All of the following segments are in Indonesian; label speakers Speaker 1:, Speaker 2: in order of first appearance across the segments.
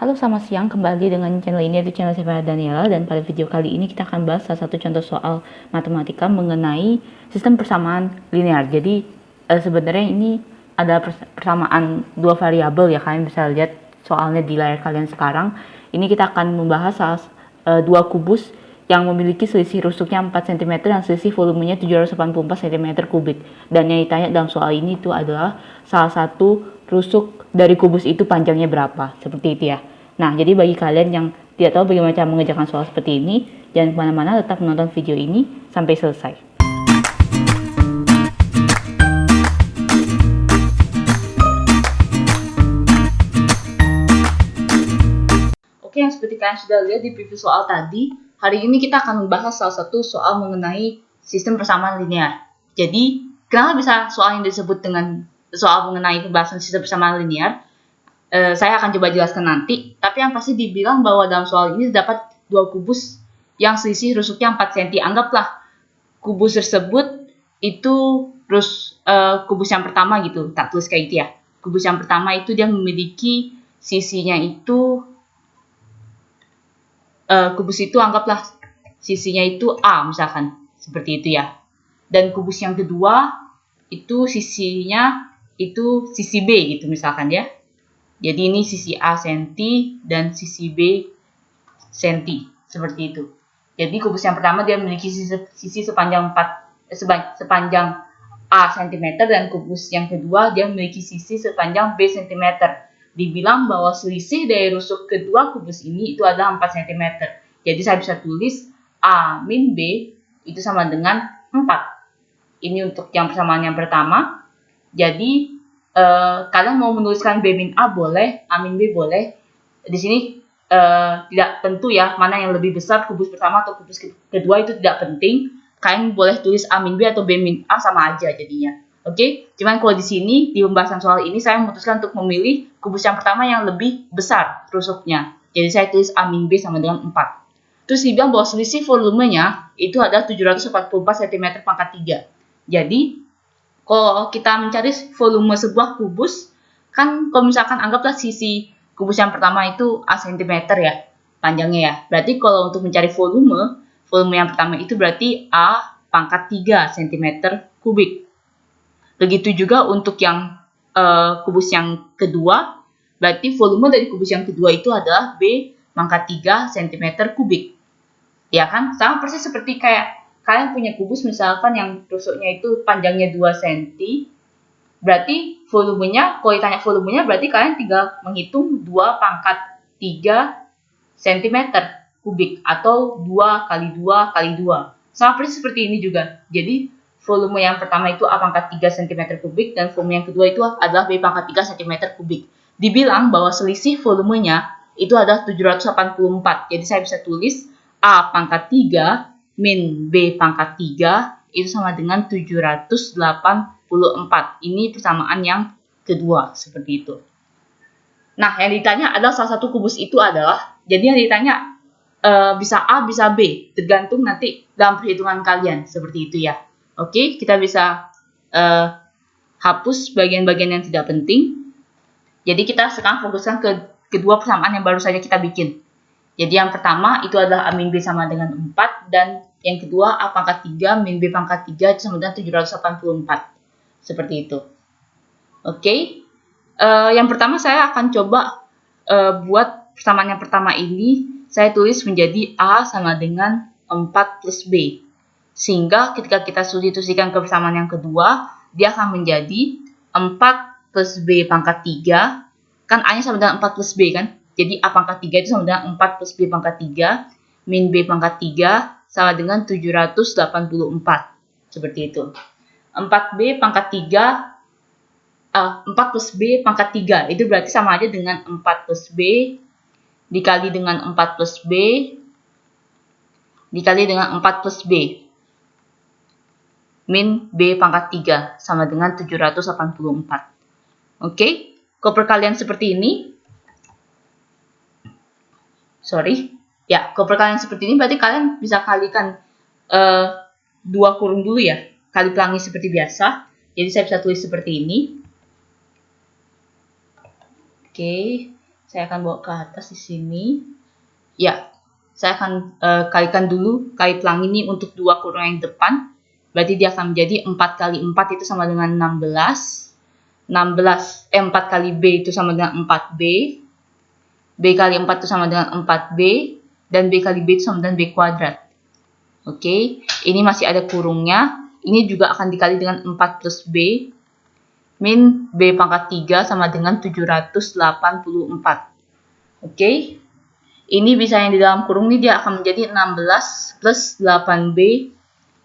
Speaker 1: Halo, selamat siang, kembali dengan channel ini, yaitu channel saya Daniela, dan pada video kali ini kita akan bahas salah satu contoh soal matematika mengenai sistem persamaan linear. Jadi sebenarnya ini ada persamaan dua variabel ya, kalian bisa lihat soalnya di layar kalian sekarang. Ini kita akan membahas dua kubus yang memiliki selisih rusuknya 4 cm dan selisih volumenya 784 cm kubik. Dan yang ditanya dalam soal ini itu adalah salah satu rusuk dari kubus itu panjangnya berapa, seperti itu ya. Nah, jadi bagi kalian yang tidak tahu bagaimana cara mengerjakan soal seperti ini, jangan kemana-mana, tetap menonton video ini sampai selesai. Oke, yang seperti kalian sudah lihat di preview soal tadi, hari ini kita akan membahas salah satu soal mengenai sistem persamaan linear. Jadi, kenapa bisa soal yang disebut dengan soal mengenai pembahasan sistem persamaan linear? Saya akan coba jelaskan nanti, tapi yang pasti dibilang bahwa dalam soal ini terdapat dua kubus yang selisih rusuknya 4 cm. Anggaplah kubus tersebut itu kubus yang pertama gitu, tak tulis kayak gitu ya. Kubus yang pertama itu dia memiliki sisinya itu, kubus itu anggaplah sisinya itu A misalkan, seperti itu ya. Dan kubus yang kedua itu sisinya itu sisi B gitu misalkan ya. Jadi ini sisi A senti dan sisi B senti, seperti itu. Jadi kubus yang pertama dia memiliki sisi sepanjang sepanjang A cm, dan kubus yang kedua dia memiliki sisi sepanjang B cm. Dibilang bahwa selisih dari rusuk kedua kubus ini itu adalah 4 cm. Jadi saya bisa tulis A min B itu sama dengan 4. Ini untuk yang persamaan yang pertama. Jadi kalian mau menuliskan B min A boleh, A min B boleh. Di sini tidak tentu ya mana yang lebih besar, kubus pertama atau kubus kedua, itu tidak penting. Kalian boleh tulis A min B atau B min A, sama aja jadinya. Oke, cuman kalau di sini di pembahasan soal ini saya memutuskan untuk memilih kubus yang pertama yang lebih besar rusuknya. Jadi saya tulis A min B sama dengan 4. Terus dibilang bahwa selisih volumenya itu adalah 744 cm pangkat 3. Jadi kalau kita mencari volume sebuah kubus, kan kalau misalkan anggaplah sisi kubus yang pertama itu A cm ya, panjangnya ya. Berarti kalau untuk mencari volume yang pertama itu berarti A pangkat 3 cm kubik. Begitu juga untuk yang kubus yang kedua, berarti volume dari kubus yang kedua itu adalah B pangkat 3 cm kubik. Ya kan? Sama persis seperti kayak kalian punya kubus misalkan yang rusuknya itu panjangnya 2 cm, berarti volumenya, kalau ditanya volumenya berarti kalian tinggal menghitung 2 pangkat 3 cm kubik atau 2 kali 2 kali 2. Sama persis seperti ini juga. Jadi volume yang pertama itu A pangkat 3 cm kubik dan volume yang kedua itu adalah B pangkat 3 cm kubik. Dibilang bahwa selisih volumenya itu adalah 784. Jadi saya bisa tulis A pangkat 3 min B pangkat 3 itu sama dengan 784. Ini persamaan yang kedua, seperti itu. Nah, yang ditanya adalah salah satu kubus itu adalah, jadi yang ditanya bisa A, bisa B, tergantung nanti dalam perhitungan kalian, seperti itu ya. Oke, kita bisa hapus bagian-bagian yang tidak penting. Jadi kita sekarang fokuskan ke kedua persamaan yang baru saja kita bikin. Jadi yang pertama itu adalah A min B sama dengan 4, dan yang kedua A pangkat 3 min B pangkat 3 sama dengan 784. Seperti itu. Oke. Yang pertama saya akan coba buat persamaan yang pertama ini saya tulis menjadi A sama dengan 4 plus B. Sehingga ketika kita substitusikan ke persamaan yang kedua, dia akan menjadi 4 plus B pangkat 3. Kan A nya sama dengan 4 plus B kan? Jadi A pangkat 3 itu sama dengan 4 plus B pangkat 3 min B pangkat 3 sama dengan 784. Seperti itu. 4B pangkat 3, 4 plus B pangkat 3. Itu berarti sama aja dengan 4 plus B dikali dengan 4 plus B dikali dengan 4 plus B min B pangkat 3 sama dengan 784. Oke? Kalau perkalian seperti ini, kalau perkalian seperti ini berarti kalian bisa kalikan 2 kurung dulu ya, kali pelangi seperti biasa. Jadi saya bisa tulis seperti ini. Oke, Saya akan bawa ke atas di sini. Ya, saya akan kalikan dulu kali pelang ini untuk dua kurung yang depan. Berarti dia akan menjadi 4 kali 4 itu sama dengan 16. 4 kali B itu sama dengan 4B. B kali 4 itu sama dengan 4B. Dan B kali B itu sama dengan B kuadrat. Oke, ini masih ada kurungnya. Ini juga akan dikali dengan 4 plus B. Min B pangkat 3 sama dengan 784. Oke. Ini bisa yang di dalam kurung ini dia akan menjadi 16 plus 8B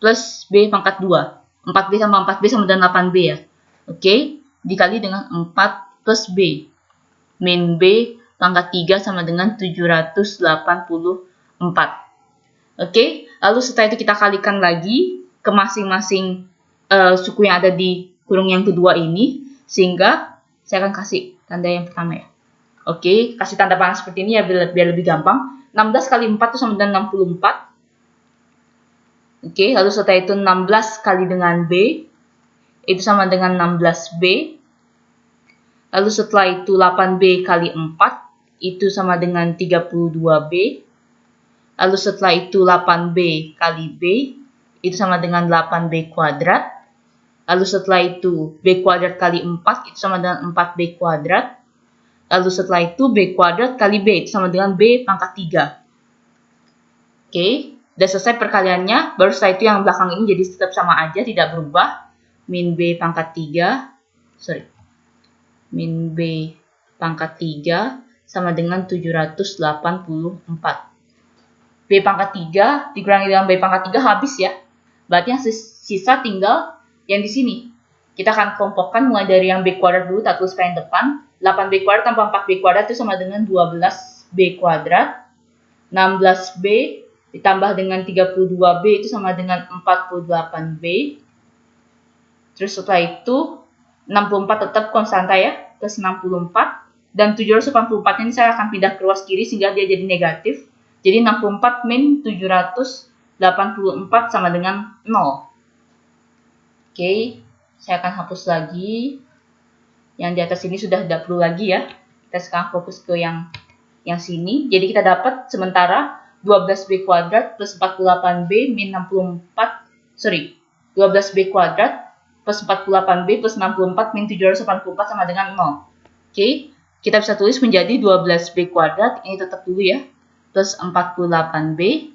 Speaker 1: plus B pangkat 2. 4B sama 4B sama dengan 8B ya. Oke. Dikali dengan 4 plus B. Min B pangkat 3 sama dengan 784. Oke. Lalu setelah itu kita kalikan lagi ke masing-masing suku yang ada di kurung yang kedua ini. Sehingga saya akan kasih tanda yang pertama ya. Oke, kasih tanda panah seperti ini ya biar lebih gampang. 16 kali 4 itu sama dengan 64. Oke, lalu setelah itu 16 kali dengan B itu sama dengan 16B. Lalu setelah itu 8B kali 4 itu sama dengan 32B. Lalu setelah itu 8B kali B itu sama dengan 8B kuadrat. Lalu setelah itu B kuadrat kali 4 itu sama dengan 4B kuadrat. Lalu setelah itu B kuadrat kali B itu sama dengan B pangkat 3. Oke, udah selesai perkaliannya. Baru setelah itu yang belakang ini jadi tetap sama aja, tidak berubah. Min B pangkat 3. Min B pangkat 3 sama dengan 784. B pangkat 3 dikurangi dengan B pangkat 3 habis ya. Berarti yang sisa tinggal yang di sini. Kita akan kelompokkan mulai dari yang B kuadrat dulu, tak tulis yang depan. 8B kuadrat tambah 4B kuadrat itu sama dengan 12B kuadrat. 16B ditambah dengan 32B itu sama dengan 48B. Terus setelah itu 64 tetap konstanta ya, plus 64. Dan 784 ini saya akan pindah ke ruas kiri sehingga dia jadi negatif. Jadi 64 min 784 sama dengan 0. Oke, saya akan hapus lagi. Yang di atas ini sudah tidak perlu lagi ya. Kita sekarang fokus ke yang sini. Jadi kita dapat sementara 12B kuadrat plus 48B min 12B kuadrat plus 48B plus 64 min 784 sama dengan 0. Oke, kita bisa tulis menjadi 12B kuadrat. Ini tetap dulu ya. Plus 48B.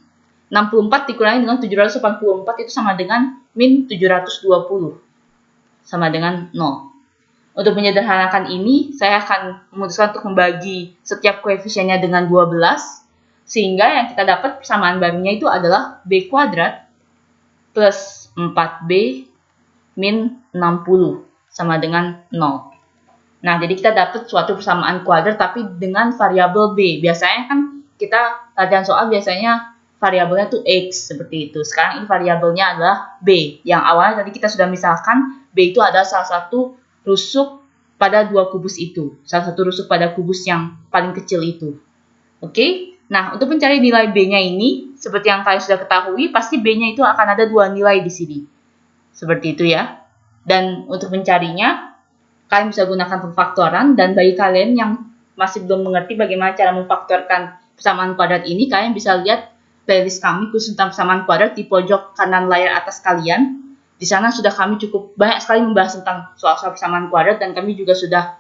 Speaker 1: 64 dikurangi dengan 784 itu sama dengan min 720. Sama dengan 0. Untuk menyederhanakan ini, saya akan memutuskan untuk membagi setiap koefisiennya dengan 12, sehingga yang kita dapat persamaan barunya itu adalah B kuadrat plus 4B min 60, sama dengan 0. Nah, jadi kita dapat suatu persamaan kuadrat, tapi dengan variabel B. Biasanya kan kita latihan soal biasanya variabelnya itu X, seperti itu. Sekarang ini variabelnya adalah B, yang awalnya tadi kita sudah misalkan B itu adalah salah satu rusuk pada dua kubus itu. Salah satu rusuk pada kubus yang paling kecil itu. Oke? Nah, untuk mencari nilai B-nya ini, seperti yang kalian sudah ketahui, pasti B-nya itu akan ada dua nilai di sini. Seperti itu ya. Dan untuk mencarinya, kalian bisa gunakan pemfaktoran. Dan bagi kalian yang masih belum mengerti bagaimana cara memfaktorkan persamaan kuadrat ini, kalian bisa lihat playlist kami khusus tentang persamaan kuadrat di pojok kanan layar atas kalian. Di sana sudah kami cukup banyak sekali membahas tentang soal-soal persamaan kuadrat dan kami juga sudah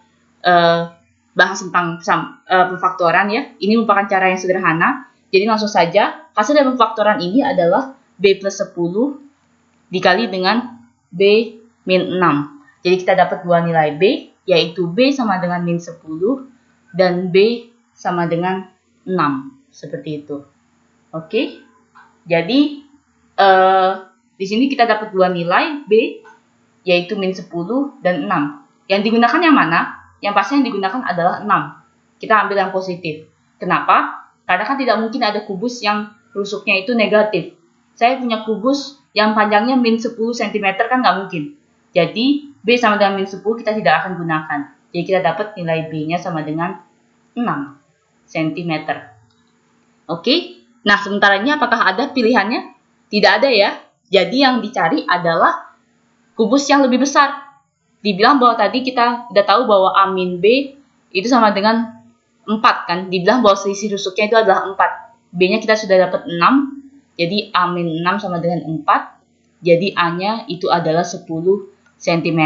Speaker 1: bahas tentang pemfaktoran ya. Ini merupakan cara yang sederhana. Jadi langsung saja, hasil dari pemfaktoran ini adalah B plus 10 dikali dengan B min 6. Jadi kita dapat dua nilai B, yaitu B sama dengan min 10 dan B sama dengan 6. Seperti itu. Oke. Jadi di sini kita dapat dua nilai B, yaitu min 10 dan 6. Yang digunakan yang mana? Yang pasti yang digunakan adalah 6. Kita ambil yang positif. Kenapa? Karena kan tidak mungkin ada kubus yang rusuknya itu negatif. Saya punya kubus yang panjangnya min 10 cm kan nggak mungkin. Jadi B sama dengan min 10 kita tidak akan gunakan. Jadi kita dapat nilai B-nya sama dengan 6 cm. Oke. Nah, sementara ini apakah ada pilihannya? Tidak ada ya. Jadi yang dicari adalah kubus yang lebih besar. Dibilang bahwa tadi kita udah tahu bahwa A min B itu sama dengan 4 kan, dibilang bahwa selisih rusuknya itu adalah 4. B-nya kita sudah dapat 6, jadi A-6 sama dengan 4, jadi A-nya itu adalah 10 cm.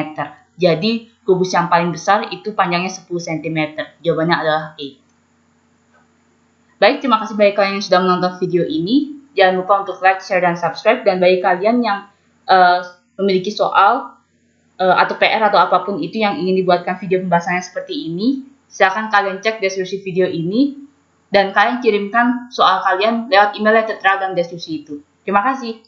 Speaker 1: Jadi kubus yang paling besar itu panjangnya 10 cm. Jawabannya adalah E. Baik, terima kasih bagi kalian yang sudah menonton video ini. Jangan lupa untuk like, share, dan subscribe. Dan bagi kalian yang memiliki soal atau PR atau apapun itu yang ingin dibuatkan video pembahasannya seperti ini, silakan kalian cek deskripsi video ini dan kalian kirimkan soal kalian lewat email yang tertera dalam deskripsi itu. Terima kasih.